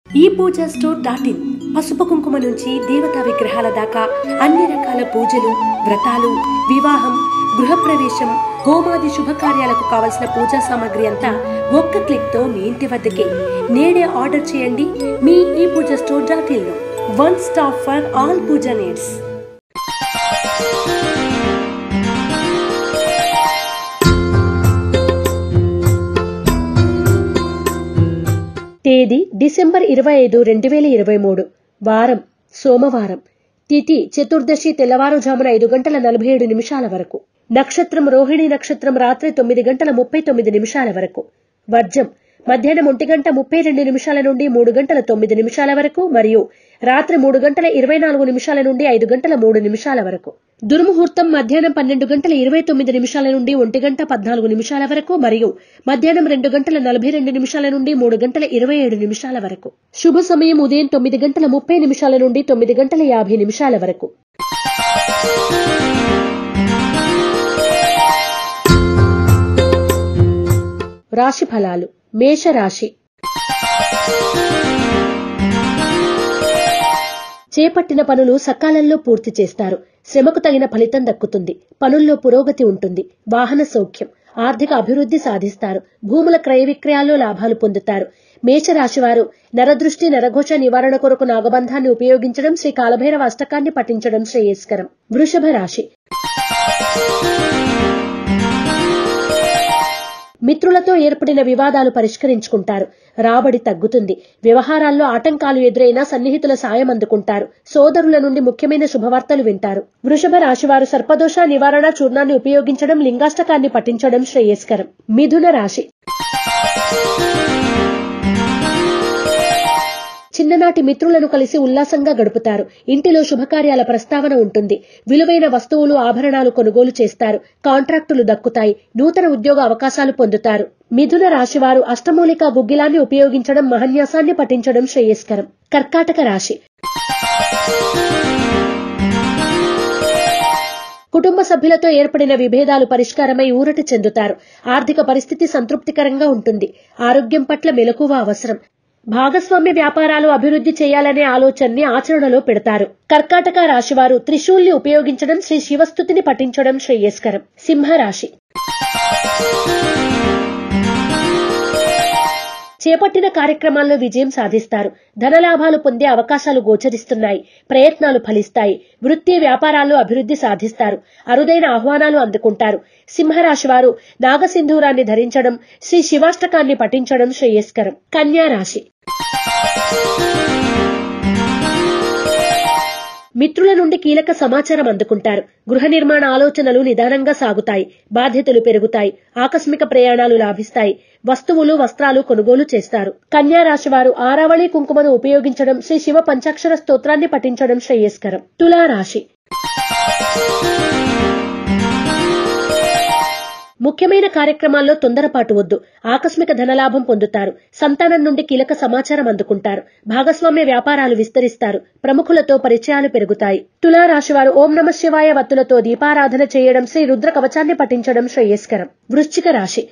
ePoojaStore.in పసుపు కుంకుమ నుంచి దేవతా విగ్రహాల దాకా అన్ని రకాల పూజలు, వ్రతాలు, వివాహం, గృహప్రవేశం, హోమాది శుభకార్యాలకు కావలసిన పూజా సామాగ్రి అంతా ఒక్క క్లిక్ తో మీ ఇంటి వద్దకే. నేడే ఆర్డర్ చేయండి మీ ePoojaStore.in లో. One stop for all pooja needs. తేదీ డిసెంబర్ 25, 2023. వారం సోమవారం. తిథి చతుర్దశి తెల్లవారుజామున 5:47 వరకు. నక్షత్రం రోహిణి నక్షత్రం రాత్రి 9:39 వరకు. వర్జం మధ్యాహ్నం 1:32 నుండి 3:09 వరకు మరియు రాత్రి 3:24 నుండి 5:03 వరకు. దుర్ముహూర్తం మధ్యాహ్నం 12:29 నుండి 1:14 వరకు మరియు మధ్యాహ్నం 2:42 నుండి 3:27 వరకు. శుభ సమయం ఉదయం 9:30 నుండి 9:50 వరకు. రాశి ఫలాలు. మేషరాశి. చేపట్టిన పనులు సకాలంలో పూర్తి చేస్తారు. శ్రమకు తగిన ఫలితం దక్కుతుంది. పనుల్లో పురోగతి ఉంటుంది. వాహన సౌఖ్యం. ఆర్థిక అభివృద్ధి సాధిస్తారు. భూముల క్రయ విక్రయాల్లో లాభాలు పొందుతారు. మేషరాశివారు నరదృష్టి నరఘోష నివారణ కొరకు నాగబంధాన్ని ఉపయోగించడం, శ్రీ కాలభైరవ అష్టకాన్ని పఠించడం శ్రేయస్కరం. వృషభ రాశి. మిత్రులతో ఏర్పడిన వివాదాలు పరిష్కరించుకుంటారు. రాబడి తగ్గుతుంది. వ్యవహారాల్లో ఆటంకాలు ఎదురైనా సన్నిహితుల సాయం అందుకుంటారు. సోదరుల నుండి ముఖ్యమైన శుభవార్తలు వింటారు. వృషభ రాశివారు సర్పదోష నివారణ చూర్ణాన్ని ఉపయోగించడం, లింగాష్టకాన్ని పఠించడం శ్రేయస్కరం. మిథున రాశి. చిన్ననాటి మిత్రులను కలిసి ఉల్లాసంగా గడుపుతారు. ఇంటిలో శుభకార్యాల ప్రస్తావన ఉంటుంది. విలువైన వస్తువులు, ఆభరణాలు కొనుగోలు చేస్తారు. కాంట్రాక్టులు దక్కుతాయి. నూతన ఉద్యోగ అవకాశాలు పొందుతారు. మిథున రాశివారు అష్టమూలికా గుగ్గిలాన్ని ఉపయోగించడం, మహన్యాసాన్ని పఠించడం శ్రేయస్కరం. కర్కాటక రాశి. కుటుంబ సభ్యులతో ఏర్పడిన విభేదాలు పరిష్కారమై ఊరట చెందుతారు. ఆర్థిక పరిస్థితి సంతృప్తికరంగా ఉంటుంది. ఆరోగ్యం పట్ల మెలకువ అవసరం. భాగస్వామ్య వ్యాపారాలు అభివృద్ధి చేయాలనే ఆలోచనని ఆచరణలో పెడతారు. కర్కాటక రాశివారు త్రిశూల్ని ఉపయోగించడం, శ్రీ శివస్తుతిని పఠించడం శ్రేయస్కరం. సింహరాశి. చేపట్టిన కార్యక్రమాల్లో విజయం సాధిస్తారు. ధనలాభాలు పొందే అవకాశాలు గోచరిస్తున్నాయి. ప్రయత్నాలు ఫలిస్తాయి. వృత్తి వ్యాపారాల్లో అభివృద్ధి సాధిస్తారు. అరుదైన ఆహ్వానాలు అందుకుంటారు. సింహరాశివారు నాగసింధూరాన్ని ధరించడం, శ్రీ శివాష్టకాన్ని పఠించడం శ్రేయస్కరం. కన్యా రాశి. మిత్రుల నుండి కీలక సమాచారం అందుకుంటారు. గృహ నిర్మాణ ఆలోచనలు నిదానంగా సాగుతాయి. బాధ్యతలు పెరుగుతాయి. ఆకస్మిక ప్రయాణాలు లాభిస్తాయి. వస్తువులు, వస్త్రాలు కొనుగోలు చేస్తారు. కన్యా రాశివారు ఆరావళి కుంకుమను ఉపయోగించడం, శ్రీ శివ పంచాక్షర స్తోత్రాన్ని పఠించడం శ్రేయస్కరం. తులా రాశి. ముఖ్యమైన కార్యక్రమాల్లో తొందరపాటు వద్దు. ఆకస్మిక ధనలాభం పొందుతారు. సంతానం నుండి కీలక సమాచారం అందుకుంటారు. భాగస్వామ్య వ్యాపారాలు విస్తరిస్తారు. ప్రముఖులతో పరిచయాలు పెరుగుతాయి. తులా రాశివారు ఓం నమః శివాయ వత్తులతో దీపారాధన చేయడం, శ్రీ రుద్ర కవచాన్ని పఠించడం శ్రేయస్కరం. వృశ్చిక రాశి.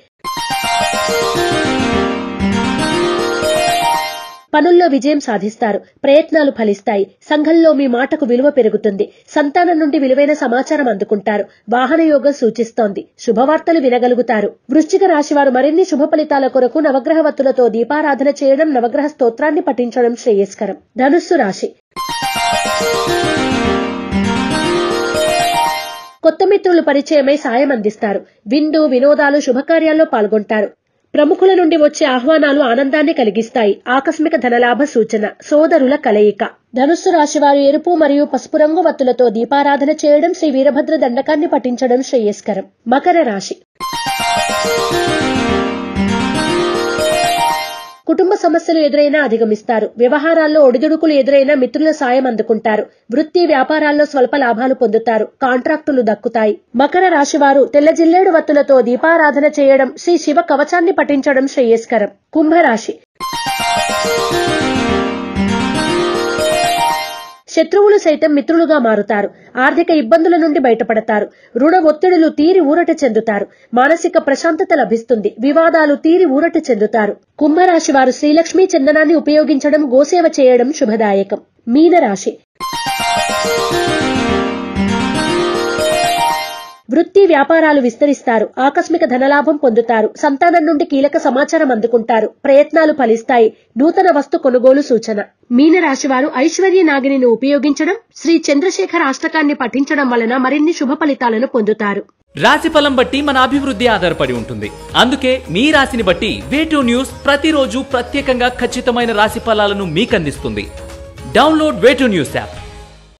పనుల్లో విజయం సాధిస్తారు. ప్రయత్నాలు ఫలిస్తాయి. సంఘంలో మీ మాటకు విలువ పెరుగుతుంది. సంతానం నుండి విలువైన సమాచారం అందుకుంటారు. వాహన యోగం సూచిస్తోంది. శుభవార్తలు వినగలుగుతారు. వృశ్చిక రాశివారు మరిన్ని శుభ ఫలితాల కొరకు నవగ్రహ వత్తులతో దీపారాధన చేయడం, నవగ్రహ స్తోత్రాన్ని పఠించడం శ్రేయస్కరం. ధనుస్సు రాశి. కొత్త మిత్రులు పరిచయమై సాయం అందిస్తారు. విందు వినోదాలు, శుభకార్యాల్లో పాల్గొంటారు. ప్రముఖుల నుండి వచ్చే ఆహ్వానాలు ఆనందాన్ని కలిగిస్తాయి. ఆకస్మిక ధనలాభ సూచన. సోదరుల కలయిక. ధనుస్సు రాశివారు ఎరుపు మరియు పసుపు రంగు వత్తులతో దీపారాధన చేయడం, శ్రీ వీరభద్ర దండకాన్ని పఠించడం శ్రేయస్కరం. మకర రాశి. కుటుంబ సమస్యలు ఎదురైనా అధిగమిస్తారు. వ్యవహారాల్లో ఒడిదుడుకులు ఎదురైనా మిత్రుల సాయం అందుకుంటారు. వృత్తి వ్యాపారాల్లో స్వల్ప లాభాలు పొందుతారు. కాంట్రాక్టులు దక్కుతాయి. మకర రాశివారు తెల్ల జిల్లేడు వత్తులతో దీపారాధన చేయడం, శ్రీ శివ కవచాన్ని పఠించడం శ్రేయస్కరం. కుంభరాశి. శత్రువులు సైతం మిత్రులుగా మారుతారు. ఆర్థిక ఇబ్బందుల నుండి బయటపడతారు. రుణ ఒత్తిడులు తీరి ఊరట చెందుతారు. మానసిక ప్రశాంతత లభిస్తుంది. వివాదాలు తీరి ఊరట చెందుతారు. కుంభరాశి వారు శ్రీలక్ష్మీ చందనాన్ని ఉపయోగించడం, గోసేవ చేయడం శుభదాయకం. మీనరాశి. వృత్తి వ్యాపారాలు విస్తరిస్తారు. ఆకస్మిక ధనలాభం పొందుతారు. సంతానం నుండి కీలక సమాచారం అందుకుంటారు. ప్రయత్నాలు ఫలిస్తాయి. నూతన వస్తు కొనుగోలు సూచన. మీనరాశి వారు ఐశ్వర్య నాగిని ఉపయోగించడం, శ్రీ చంద్రశేఖర అష్టకాన్ని పఠించడం వలన మరిన్ని శుభ ఫలితాలను పొందుతారు. రాశి ఫలం బట్టి మన అభివృద్ధి ఆధారపడి ఉంటుంది. అందుకే మీ రాశిని బట్టి వే2 న్యూస్ ప్రతిరోజు ప్రత్యేకంగా ఖచ్చితమైన రాశి ఫలాలను మీకు అందిస్తుంది. Download way two news app.